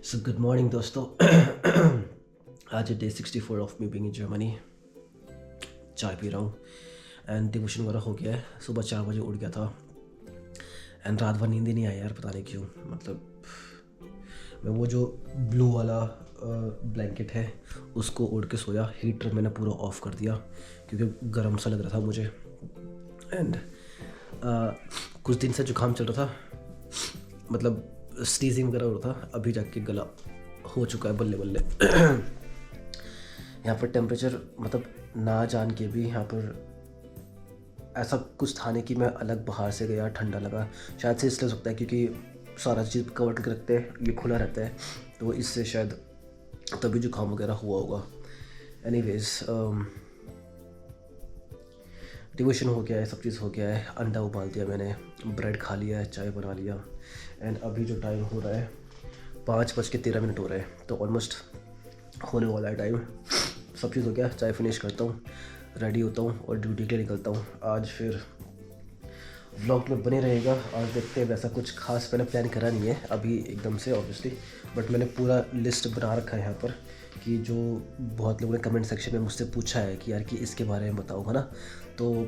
So good morning दोस्तों। आज है day 64 of me being in Germany. चाय पी रहा हूँ एंड डिवोशन वगैरह हो गया है। सुबह 4 बजे उठ गया था एंड रात भर नींद ही नहीं आई यार, पता नहीं क्यों। मतलब मैं वो जो ब्लू वाला ब्लैंकेट है उसको ओढ़ के सोया। हीटर मैंने पूरा ऑफ कर दिया क्योंकि गर्म सा लग रहा था मुझे। एंड कुछ दिन से जुकाम चल रहा था, मतलब स्नीजिंग वगैरह हो रहा था। अभी जाके गला हो चुका है बल्ले बल्ले। यहाँ पर टेम्परेचर मतलब ना जान के भी यहाँ पर ऐसा कुछ था नहीं कि मैं अलग बाहर से गया ठंडा लगा। शायद से इसलिए हो सकता है क्योंकि सारा चीज़ कवर करके रखते हैं, ये खुला रहता है, तो इससे शायद तभी जुकाम वगैरह हुआ होगा। एनीवेज डिवोशन हो गया है, सब चीज़ हो गया है। अंडा उबाल दिया मैंने, ब्रेड खा लिया है, चाय बना लिया। एंड अभी जो टाइम हो रहा है 5:13 हो रहा है, तो ऑलमोस्ट होने वाला है टाइम। सब चीज़ हो गया, चाय फिनिश करता हूँ, रेडी होता हूँ और ड्यूटी के लिए निकलता हूँ। आज फिर व्लॉग में बने रहेगा। आज देखते हैं, वैसा कुछ खास मैंने प्लान करा नहीं है अभी एकदम से ऑब्वियसली, बट मैंने पूरा लिस्ट बना रखा है यहाँ पर कि जो बहुत लोगों ने कमेंट सेक्शन में मुझसे पूछा है कि यार कि इसके बारे में बताओ, है ना। तो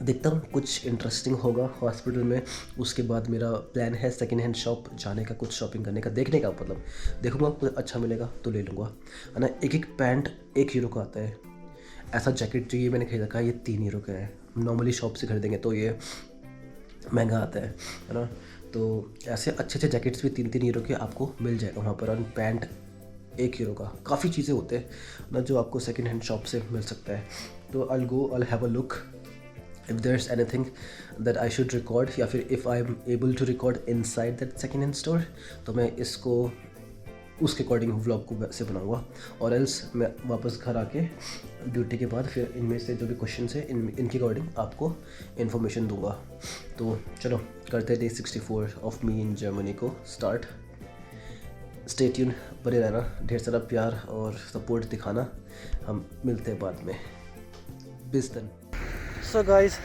देखता हूँ कुछ इंटरेस्टिंग होगा हॉस्पिटल में। उसके बाद मेरा प्लान है सेकेंड हैंड शॉप जाने का, कुछ शॉपिंग करने का, देखने का। मतलब देखूँगा कुछ अच्छा मिलेगा तो ले लूँगा, है ना। एक पैंट 1 यूरो का आता है। ऐसा जैकेट जो ये मैंने खरीदा का, ये 3 यूरो का है। नॉर्मली शॉप से खरीदेंगे तो ये महंगा आता है ना। तो ऐसे अच्छे अच्छे जैकेट्स भी 3-3 यूरो के आपको मिल जाएगा वहाँ पर। और पैंट 1 यूरो का, काफ़ी चीज़ें होते हैं ना जो आपको सेकेंड हैंड शॉप से मिल सकता है। तो I'll have a look if there's anything that I should record, या फिर if I'm able to record inside that second hand store, तो मैं इसको उसके अकॉर्डिंग व्लॉग को वैसे बनाऊंगा। और एल्स मैं वापस घर आके ड्यूटी के बाद फिर इनमें से जो भी क्वेश्चन है इनके अकॉर्डिंग आपको इन्फॉर्मेशन दूंगा। तो चलो करते हैं day 64 of me in Germany को स्टार्ट। स्टे ट्यून, बने रहना, ढेर सारा प्यार और सपोर्ट दिखाना। हम मिलते हैं बाद में। बिस्तर। सो गाइस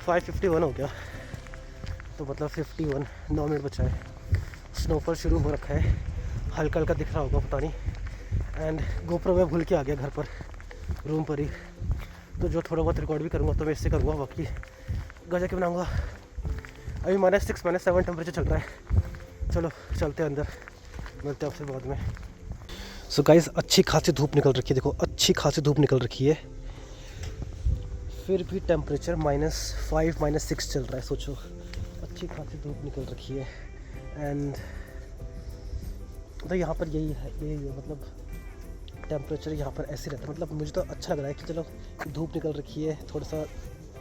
5:51 हो गया, तो मतलब 51 9 मिनट बचा है। स्नोफॉल शुरू हो रखा है, हल्का हल्का दिख रहा होगा, पता नहीं। एंड गोप्रो मैं भूल के आ गया घर पर, रूम पर ही। तो जो थोड़ा बहुत रिकॉर्ड भी करूँगा तो मैं इससे करूँगा, बाकी घर जाके बनाऊँगा। अभी -6 -7 टेम्परेचर चल रहा है। चलो चलते हैं अंदर, मिलते हैं आपसे बाद में। सो गाइस अच्छी खासी धूप निकल रखी है, देखो अच्छी खासी धूप निकल रखी है। फिर भी टेम्परेचर -5 -6 चल रहा है। सोचो, अच्छी खासी धूप निकल रखी है। एंड तो यहाँ पर यही है मतलब टेम्परेचर यहाँ पर ऐसे रहता है। मतलब मुझे तो अच्छा लग रहा है कि चलो धूप निकल रखी है, थोड़ा सा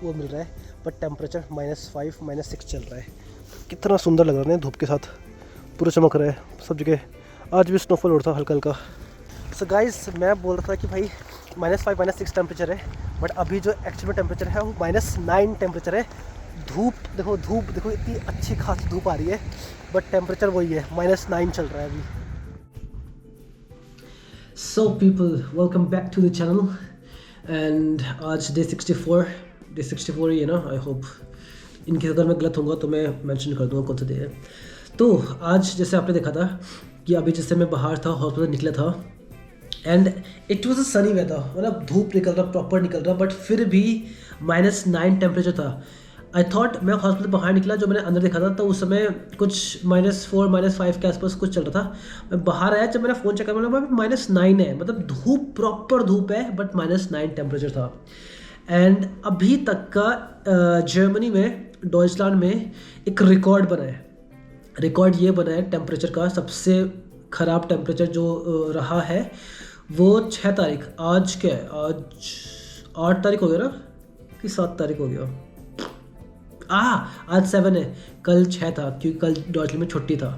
वो मिल रहा है, बट टेम्परेचर -5 -6 चल रहा है। कितना सुंदर लग रहा है धूप के साथ, पूरा चमक रहा है सब जगह। आज भी स्नोफॉल हो रहा था हल्का हल्का। सो गाइस मैं बोल रहा था कि भाई -5 -6 टेम्परेचर है, बट अभी जो एक्चुअल में टेम्परेचर है वो -9 टेम्परेचर है। धूप देखो इतनी अच्छी खासी धूप आ रही है, बट टेम्परेचर वही है, -9 चल रहा है अभी। So people, welcome back to the channel. And आज डे 64 ही है ना। आई होप इनके अगर मैं गलत होऊंगा तो मैं मेंशन कर दूंगा कौन सा डे है। तो आज जैसे आपने देखा था कि अभी जैसे मैं बाहर था, हॉस्पिटल निकला था, and it was a sunny weather, मतलब धूप निकल रहा, प्रॉपर निकल रहा, बट फिर भी -9 टेम्परेचर था। आई थॉट, मैं हॉस्पिटल बाहर निकला, जो मैंने अंदर देखा था तो उस समय कुछ -4 -5 के आसपास कुछ चल रहा था। मैं बाहर आया, जब मैंने फ़ोन चेक किया मैंने -9 है, मतलब धूप प्रॉपर धूप है, बट -9 टेम्परेचर था। एंड अभी तक का जर्मनी में, डॉइचलैंड में एक रिकॉर्ड बना है। रिकॉर्ड ये बना है टेम्परेचर का, सबसे ख़राब टेम्परेचर जो रहा है वो 6 तारीख, आज क्या है, आज 8 तारीख हो गया ना कि 7 तारीख हो गया। आज 7 है, कल 6 था क्योंकि कल डॉइचलैंड में छुट्टी था,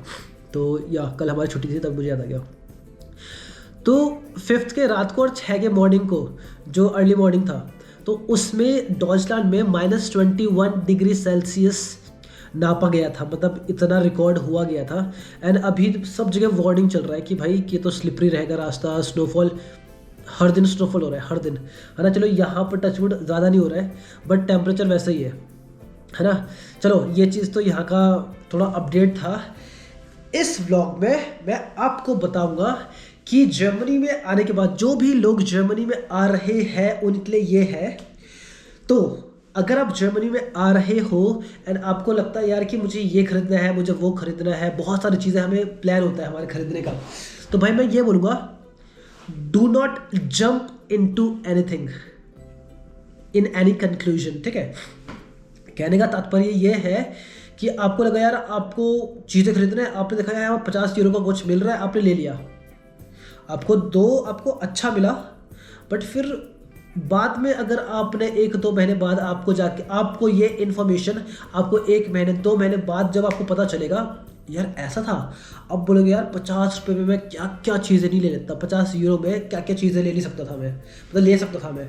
तो या कल हमारी छुट्टी थी, तब मुझे याद आ गया। तो 5 के रात को और 6 के मॉर्निंग को जो अर्ली मॉर्निंग था, तो उसमें डॉइचलैंड में -21 डिग्री सेल्सियस नापा गया था। मतलब इतना रिकॉर्ड हुआ गया था। एंड अभी सब जगह वार्निंग चल रहा है कि भाई कि तो स्लिपरी रहेगा रास्ता, स्नोफॉल, हर दिन स्नोफॉल हो रहा है, हर दिन, है ना। चलो यहाँ पर टचवुड ज़्यादा नहीं हो रहा है, बट टेम्परेचर वैसा ही है ना। चलो ये चीज़ तो यहाँ का थोड़ा अपडेट था। इस व्लॉग में मैं आपको बताऊंगा कि जर्मनी में आने के बाद जो भी लोग जर्मनी में आ रहे हैं उनके लिए ये है। तो अगर आप जर्मनी में आ रहे हो एंड आपको लगता है यार कि मुझे ये खरीदना है, मुझे वो खरीदना है, बहुत सारी चीज़ें हमें प्लान होता है हमारे खरीदने का, तो भाई मैं ये बोलूँगा, do not jump into anything in any conclusion. ठीक है, कहने का तात्पर्य ये है कि आपको लगा यार आपको चीज़ें खरीदना है, आपने देखा यार 50 यूरो का कुछ मिल रहा है, आपने ले लिया, आपको अच्छा मिला, बट फिर बाद में अगर आपने 1-2 महीने बाद आपको जाके आपको ये इन्फॉर्मेशन आपको 1 महीने 2 महीने बाद जब आपको पता चलेगा यार ऐसा था, अब बोलोगे यार 50 रुपये में मैं क्या क्या चीज़ें नहीं ले लेता, 50 यूरो में क्या क्या चीज़ें ले नहीं सकता था मैं, मतलब ले सकता था मैं।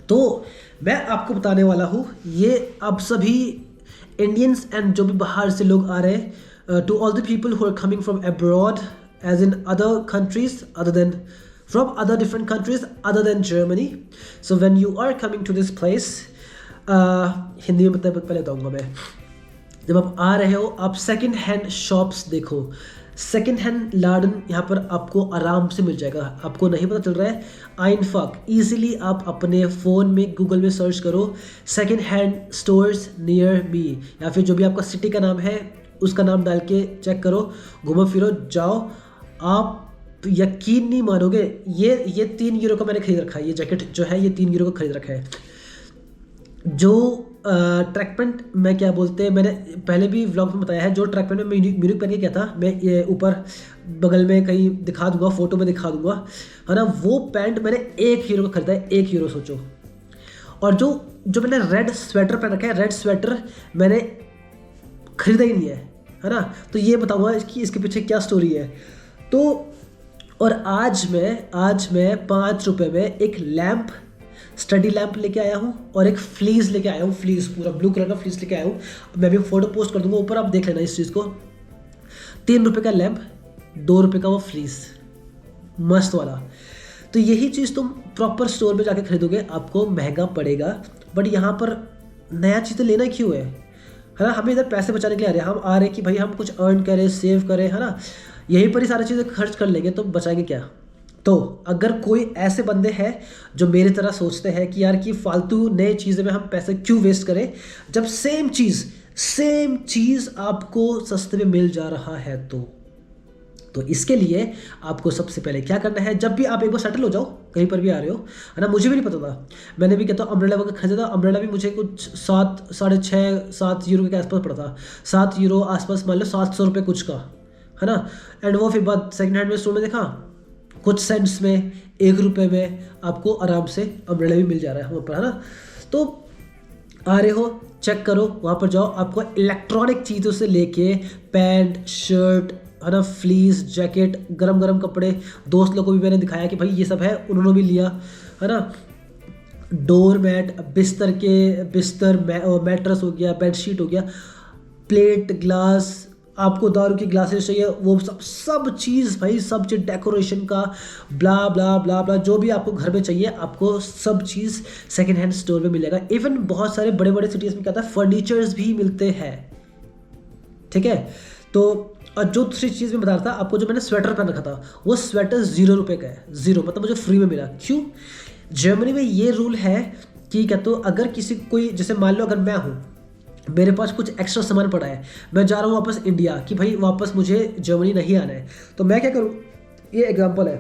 तो मैं आपको बताने वाला हूँ ये आप सभी इंडियंस एंड जो भी बाहर से लोग आ रहे हैं, to all the people who are coming from abroad as in other countries other than from other different countries other than Germany. So when you are coming to this place, Hindi में पहले बताऊंगा मैं, जब आप आ रहे हो आप सेकंड हैंड शॉप्स देखो, सेकंड हैंड लाडन यहाँ पर आपको आराम से मिल जाएगा। आपको नहीं पता चल रहा है, आइनफाक ईजिली आप अपने फ़ोन में गूगल में सर्च करो second hand stores near me, या फिर जो भी आपका सिटी का नाम है उसका नाम डाल के चेक करो, घूमो फिरो जाओ, आप यकीन नहीं मानोगे। ये 3 यूरो का मैंने खरीद रखा है, ये जैकेट जो है ये 3 यूरो का खरीद रखा है। जो ट्रैक पैंट मैं क्या बोलते हैं, मैंने पहले भी व्लॉग में बताया है, जो ट्रैक पैंट में म्यूनिक पहन के क्या था, मैं ये ऊपर बगल में कहीं दिखा दूंगा, फोटो में दिखा दूंगा, है ना, वो पैंट मैंने 1 यूरो का खरीदा है, 1 यूरो सोचो। और जो मैंने रेड स्वेटर पहन रखा है, रेड स्वेटर मैंने खरीदा ही नहीं है ना, तो ये बताऊँगा इसके पीछे क्या स्टोरी है। तो और आज मैं 5 रुपये में एक लैंप, स्टडी लैंप लेके आया हूँ और एक फ्लीस लेके आया हूँ, फ्लीस पूरा ब्लू कलर का फ्लीस लेके आया हूँ। मैं भी फोटो पोस्ट कर दूंगा ऊपर, आप देख लेना इस चीज़ को। 3 रुपये का लैंप, 2 रुपये का वो फ्लीस, मस्त वाला। तो यही चीज़ तुम प्रॉपर स्टोर में जाके खरीदोगे आपको महंगा पड़ेगा, बट यहाँ पर नया चीज़ें लेना क्यों है ना, हमें इधर पैसे बचाने के लिए आ रहे हैं, हम आ रहे हैं कि भाई हम कुछ अर्न करें, सेव करें, है ना, यहीं पर ही सारी चीज़ें खर्च कर लेंगे तो बचाएंगे क्या। तो अगर कोई ऐसे बंदे हैं जो मेरी तरह सोचते हैं कि यार कि फालतू नए चीज़ें में हम पैसे क्यों वेस्ट करें, जब सेम चीज़ आपको सस्ते में मिल जा रहा है, तो इसके लिए आपको सबसे पहले क्या करना है, जब भी आप एक बार सेटल हो जाओ, कहीं पर भी आ रहे हो, है ना, मुझे भी नहीं पता था, मैंने भी कहता हूँ अम्ब्रेला वगैरह खरीदा था, अम्ब्रेला भी मुझे कुछ 7-7.5 यूरो के आसपास पड़ा था, 7 यूरो आसपास, मान लो 700 रुपये कुछ का, है ना। एंड वो फिर बाद सेकंड हैंड में स्टोर में देखा कुछ सेंट्स में, 1 रुपये में आपको आराम से अम्ब्रेला भी मिल जा रहा है वहाँ पर, है ना। तो आ रहे हो, चेक करो, वहाँ पर जाओ, आपको इलेक्ट्रॉनिक चीज़ों से लेके पैंट, शर्ट, है ना, फ्लीस, जैकेट, गरम कपड़े, दोस्त लोगों को भी मैंने दिखाया कि भाई ये सब है, उन्होंने भी लिया, है ना। डोर मैट, बिस्तर मैट्रेस हो गया, बेडशीट हो गया, प्लेट, ग्लास, आपको दारू की ग्लासेस चाहिए, वो सब चीज़ भाई, सब चीज़ डेकोरेशन का ब्ला ब्ला ब्ला ब्ला, जो भी आपको घर में चाहिए आपको सब चीज़ सेकंड हैंड स्टोर में मिलेगा। इवन बहुत सारे बड़े बड़े सिटीज़ में क्या था, फर्नीचर्स भी मिलते हैं, ठीक है। तो और जो दूसरी चीज़ में बता रहा था आपको, जो मैंने स्वेटर पहन रखा था, वो स्वेटर 0 रुपये का है, 0, मतलब मुझे फ्री में मिला। क्यों? जर्मनी में ये रूल है कि क्या, तो अगर किसी कोई, जैसे मान लो अगर मैं हूँ, मेरे पास कुछ एक्स्ट्रा सामान पड़ा है, मैं जा रहा हूँ वापस इंडिया, कि भाई वापस मुझे जर्मनी नहीं आना है, तो मैं क्या करूँ, ये एग्जांपल है,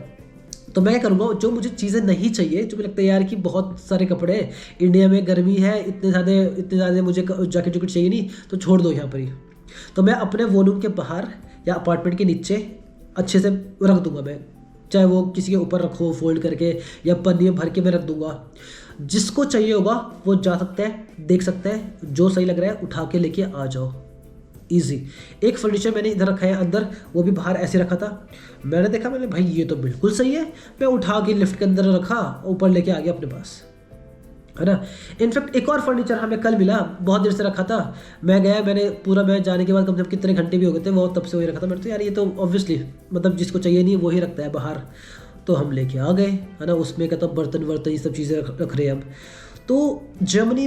तो मैं क्या करूँगा, जो मुझे चीज़ें नहीं चाहिए, जो मुझे लगता है यार कि बहुत सारे कपड़े, इंडिया में गर्मी है, इतने ज़्यादा मुझे जैकेट चाहिए नहीं, तो छोड़ दो यहाँ पर ही, तो मैं अपने वॉल्यूम के बाहर या अपार्टमेंट के नीचे अच्छे से रख दूंगा मैं, चाहे वो किसी के ऊपर रखो फोल्ड करके या पन्नी में भर के मैं रख दूंगा। जिसको चाहिए होगा वो जा सकता है, देख सकता है, जो सही लग रहा है उठा के लेके आ जाओ, इजी। एक फर्नीचर मैंने इधर रखा है अंदर, वो भी बाहर ऐसे रखा था, मैंने देखा, मैंने भाई ये तो बिल्कुल सही है, मैं उठा के लिफ्ट के अंदर रखा, ऊपर लेके आ गया अपने पास, है ना। इनफैक्ट एक और फर्नीचर हमें कल मिला, बहुत देर से रखा था, मैं गया, मैं जाने के बाद कम से कम कितने घंटे भी हो गए थे, वो तब से वही रखा था, मैंने तो यार ये तो ऑब्वियसली मतलब जिसको चाहिए नहीं वही रखता है बाहर, तो हम लेके आ गए, है ना। उसमें कहता बर्तन ये सब चीज़ें रख रहे हैं हम। तो जर्मनी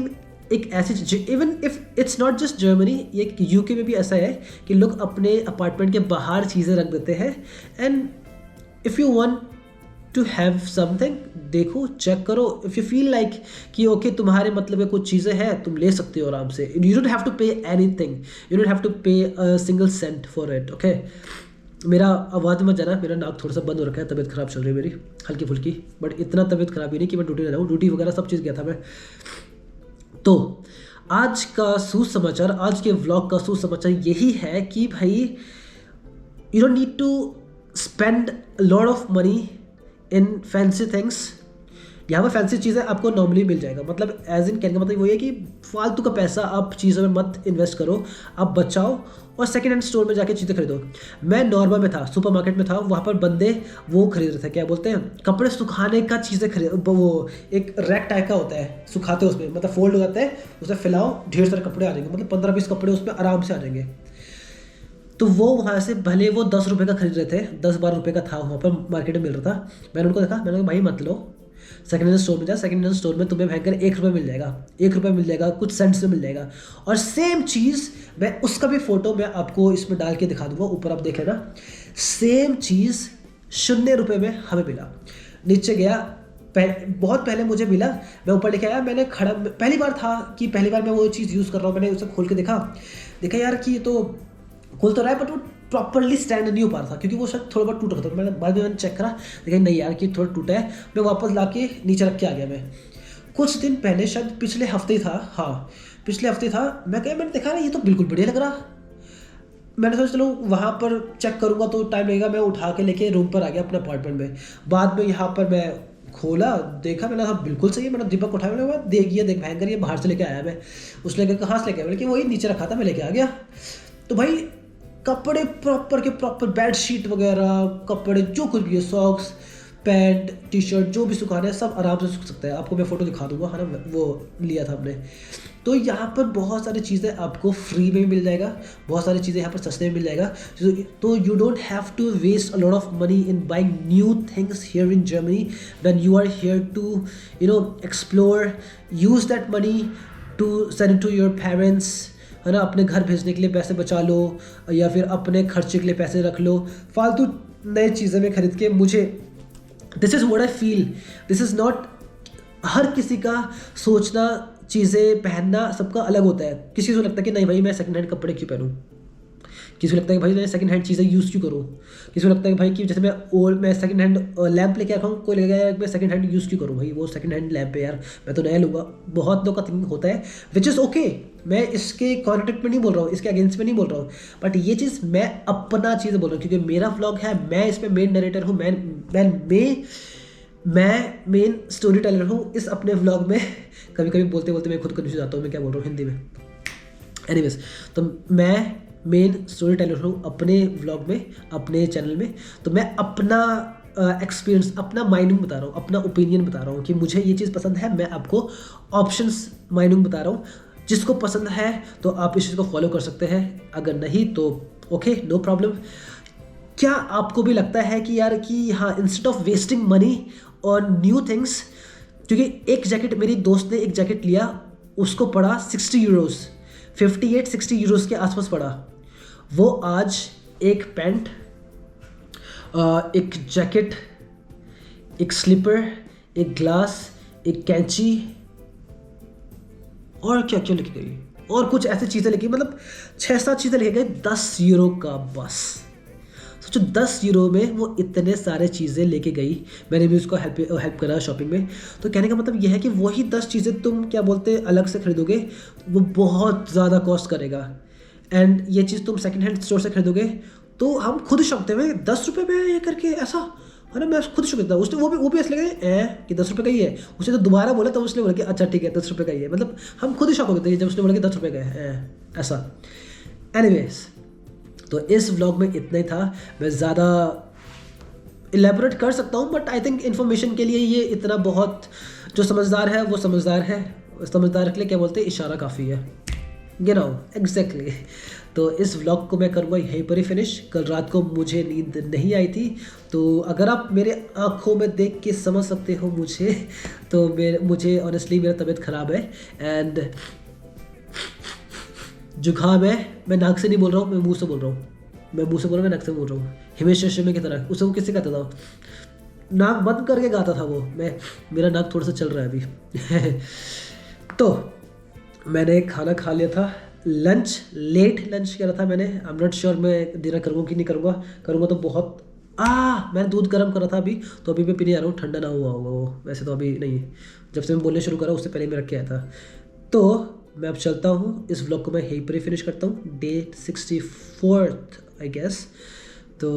एक ऐसी, even if it's not just Germany, ये यूके में भी ऐसा है कि लोग अपने अपार्टमेंट के बाहर चीज़ें रख देते हैं। And if you want to have something, देखो, चेक करो, इफ़ यू फील लाइक कि ओके तुम्हारे मतलब में कुछ चीज़ें हैं, तुम ले सकते हो आराम से। You don't have to pay anything, you don't have to pay a single cent for it. Okay, मेरा आवाज़ मत जाना, मेरा नाक थोड़ा सा बंद हो रखा है, तबीयत ख़राब चल रही है मेरी हल्की फुल्की, बट इतना तबीयत ख़राब ही नहीं कि मैं ड्यूटी ना जाऊँ, ड्यूटी वगैरह सब चीज़ गया था मैं। तो आज का सुसमाचार, आज के व्लॉग का सुसमाचार यही है कि भाई you don't need to spend lot of money in fancy things. यहाँ पर फैंसी चीज़ें आपको नॉर्मली मिल जाएगा, मतलब एज इन कहने का मतलब वही है कि फालतू का पैसा आप चीज़ों में मत इन्वेस्ट करो, आप बचाओ और सेकेंड हैंड स्टोर में जाके चीज़ें खरीदो। मैं नॉर्मा में था, सुपर मार्केट में था, वहाँ पर बंदे वो खरीद रहे थे, क्या बोलते हैं, कपड़े सुखाने का चीज़ें खरीद, वो एक रैक टाइप का होता है, सुखाते हैं उसमें, मतलब फोल्ड हो जाता है, उसमें फैलाओ, ढेर सारे कपड़े आ जाएंगे, मतलब 15-20 कपड़े उसमें आराम से आ जाएंगे। तो वो वहाँ से भले वो 10 रुपये का खरीद रहे थे, 10-12 रुपये का था वहाँ पर मार्केट में मिल रहा था। मैंने उनको देखा, मैंने कहा भाई मत लो, सेकेंड हैंड स्टोर में जा, सेकेंड हैंड स्टोर में तुम्हें भयंकर 1 रुपये मिल जाएगा, 1 रुपये मिल जाएगा, कुछ सेंट्स में मिल जाएगा। और सेम चीज़ मैं, उसका भी फ़ोटो मैं आपको इसमें डाल के दिखा दूंगा, ऊपर आप देख लेना। सेम चीज़ 0 रुपये में हमें मिला। नीचे गया, बहुत पहले मुझे मिला, मैं ऊपर लेके आया, मैंने खड़ा, पहली बार था कि पहली बार मैं वो चीज़ यूज़ कर रहा हूँ, मैंने उसे खोल के देखा यार कि ये तो खुल तो रहा है, बट वो प्रॉपरली स्टैंड नहीं हो पा रहा था, क्योंकि वो शायद थोड़ा बहुत टूट रहा था। मैंने बाद में चेक करा, देखा नहीं यार कि थोड़ा टूटा है, मैं वापस ला के नीचे रख के आ गया। मैं कुछ दिन पहले, शायद पिछले हफ्ते ही था, हाँ पिछले हफ्ते था, मैंने देखा ना ये तो बिल्कुल बढ़िया लग रहा। मैंने सोचा चलो वहाँ पर चेक करूँगा तो टाइम लगेगा, मैं उठा के लेके रूम पर आ गया अपने अपार्टमेंट में। बाद में यहाँ पर मैं खोला, देखा, मैंने कहा बिल्कुल सही है। मैंने दीपक उठाया, मैंने देख भयंकर, ये बाहर से लेके आया मैं। उसने कहाँ से लेके आया, लेकिन वही नीचे रखा था, मैं लेके आ गया। तो भाई कपड़े प्रॉपर के प्रॉपर, बेड शीट वगैरह, कपड़े जो कुछ भी है, सॉक्स, पैंट, टी शर्ट, जो भी सुखाना है सब आराम से सूख सकता है। आपको मैं फ़ोटो दिखा दूंगा, है ना, वो लिया था हमने। तो यहाँ पर बहुत सारी चीज़ें आपको फ्री में मिल जाएगा, बहुत सारी चीज़ें यहाँ पर सस्ते में मिल जाएगा। तो you don't have to waste a lot of money in buying new things here in Germany when you are here to explore. Use that money to send to your parents, है ना, अपने घर भेजने के लिए पैसे बचा लो, या फिर अपने खर्चे के लिए पैसे रख लो, फालतू नई चीज़ें में खरीद के। मुझे this is what I feel, this is not, हर किसी का सोचना, चीज़ें पहनना सबका अलग होता है। किसी को लगता है कि नहीं भाई मैं सेकंड हैंड कपड़े क्यों पहनूँ, किसी को लगता है कि भाई मैं सेकंड हैंड चीज़ें यूज़ क्यों करूँ, किसी को लगता है कि भाई कि जैसे मैं सेकंड हैंड लैंप लेके आया हूँ, कोई लगेगा यार मैं सेकंड हैंड यूज़ क्यों करूँ, भाई वो सेकंड हैंड लैंप है यार, मैं तो नया लूँगा। बहुत लोग का थिंकिंग होता है, विच इज़ ओके, मैं इसके कॉन्ट्रैक्ट में नहीं बोल रहा हूँ, इसके अगेंस्ट में नहीं बोल रहा हूँ, बट ये चीज़ मैं अपना चीज़ बोल रहा हूँ, क्योंकि मेरा व्लॉग है, मैं इसमें मेन नरेटर हूँ, मैं मेन स्टोरी टेलर हूँ इस अपने व्लॉग में। कभी कभी बोलते बोलते मैं खुद कन्फ्यूज जाता हूँ मैं क्या बोल रहा हूँ हिंदी में। एनीवेज, तो मैं मेन स्टोरी टेलर हूँ अपने व्लॉग में, अपने चैनल में। तो मैं अपना एक्सपीरियंस, अपना माइंडिंग बता रहा हूँ, अपना ओपिनियन बता रहा हूँ कि मुझे ये चीज़ पसंद है, मैं आपको ऑप्शंस माइंडिंग बता रहा हूँ। जिसको पसंद है तो आप इस चीज़ को फॉलो कर सकते हैं, अगर नहीं तो ओके, नो प्रॉब्लम। क्या आपको भी लगता है कि यार कि हाँ, instead of wasting money on new things, क्योंकि एक जैकेट, मेरी दोस्त ने एक जैकेट लिया, उसको पड़ा 60 यूरोज़, 58-60 यूरोज़ के आसपास पड़ा। वो आज एक पैंट, एक जैकेट, एक स्लीपर, एक ग्लास, एक कैंची और क्या क्या लेके गई, और कुछ ऐसी चीज़ें लेके, मतलब 6-7 चीज़ें लेके गए 10 यूरो का बस। सोचो 10 यूरो में वो इतने सारे चीज़ें लेके गई। मैंने भी उसको हेल्प करा शॉपिंग में। तो कहने का मतलब यह है कि वही 10 चीज़ें तुम क्या बोलते अलग से खरीदोगे, वो बहुत ज़्यादा कॉस्ट करेगा। एंड ये चीज़ तुम सेकंड हैंड स्टोर से खरीदोगे तो हम खुद शौकते हैं 10 रुपये में ये करके, ऐसा है ना, मैं खुद शौक था। उसने वो भी ऐसे लगे कि 10 रुपये का ही है। उसने तो दोबारा बोला तो उसने बोला कि अच्छा ठीक है 10 रुपये का ही है, मतलब हम खुद ही शौक होते हैं जब उसने बोला कि 10 रुपये का है ऐसा। एनीवेज, तो इस व्लॉग में इतना ही था। मैं ज़्यादा इलेबोरेट कर सकता हूँ, बट आई थिंक इन्फॉर्मेशन के लिए ये इतना बहुत, जो समझदार है वो समझदार है, समझदार के लिए क्या बोलते हैं, इशारा काफ़ी है, एग्जैक्टली। तो इस व्लॉग को मैं करूँगा यहीं पर ही फिनिश। कल रात को मुझे नींद नहीं आई थी, तो अगर आप मेरे आँखों में देख के समझ सकते हो मुझे, तो मुझे ऑनेस्टली मेरा तबीयत ख़राब है। एंड जुकाम है, मैं नाक से नहीं बोल रहा हूँ, मैं मुंह से बोल रहा हूँ, मैं मुंह से बोल रहा हूँ, मैं नाक से बोल रहा हूँ। हिमेश रेशमिया की तरह। उसे वो किससे कहता था, नाक बंद करके गाता था वो। मेरा नाक थोड़ा सा चल रहा है अभी। तो मैंने खाना खा लिया था, लंच, लेट लंच किया था मैंने। आई एम नॉट श्योर मैं डिनर करूँगा कि नहीं करूँगा। करूँगा तो बहुत मैंने दूध गर्म करा था अभी, तो अभी मैं पीने जा रहा हूँ, ठंडा ना हुआ होगा वो, वैसे तो अभी नहीं, जब से मैं बोलने शुरू करा उससे पहले मैं रख के आया था। तो मैं अब चलता हूँ, इस व्लॉग को मैं यहीं पर ही फिनिश करता हूँ, डे 64 आई गेस। तो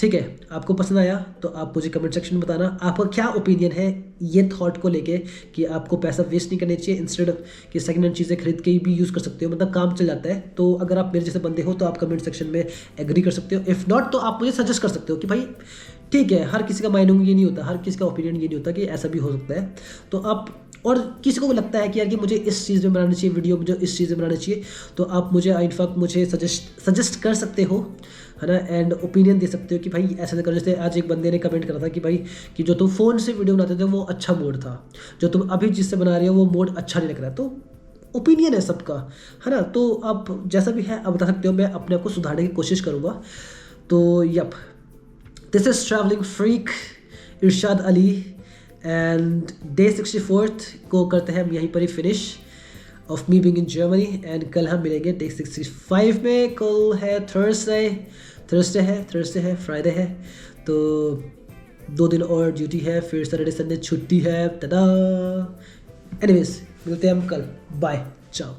ठीक है, आपको पसंद आया तो आप मुझे कमेंट सेक्शन में बताना आपका क्या ओपिनियन है ये थॉट को लेके कि आपको पैसा वेस्ट नहीं करना चाहिए, इंस्टेड ऑफ कि सेकंड हैंड चीज़ें खरीद के भी यूज़ कर सकते हो, मतलब काम चल जाता है। तो अगर आप मेरे जैसे बंदे हो तो आप कमेंट सेक्शन में एग्री कर सकते हो, इफ़ नॉट तो आप मुझे सजेस्ट कर सकते हो कि भाई ठीक है, हर किसी का माइंड ये नहीं होता, हर किसी का ओपिनियन ये नहीं होता कि ऐसा भी हो सकता है। तो आप, और किसी को भी लगता है कि यार कि मुझे इस चीज़ में बनानी चाहिए वीडियो, मुझे इस चीज़ में बनानी चाहिए, तो आप मुझे इनफैक्ट मुझे सजेस्ट कर सकते हो, है ना, एंड ओपिनियन दे सकते हो कि भाई ऐसा करो। जैसे आज एक बंदे ने कमेंट करा था कि भाई कि जो तुम फ़ोन से वीडियो बनाते थे वो अच्छा मोड था, जो तुम अभी जिससे बना रहे हो वो मोड अच्छा नहीं लग रहा है। तो ओपिनियन है सबका, है ना, तो आप जैसा भी है आप बता सकते हो, मैं अपने आप को सुधारने की कोशिश करूँगा। तो yup, this is travelling freak Irshad Ali, and day 64 को करते हैं हम यहीं पर ही finish off me being in Germany. And कल हम मिलेंगे डे 65 में। कल है थर्सडे है, फ्राइडे है, तो 2 दिन और ड्यूटी है, फिर सैटरडे संडे छुट्टी है। टाटा। एनीवेज, मिलते हैं हम कल, बाय, चाओ।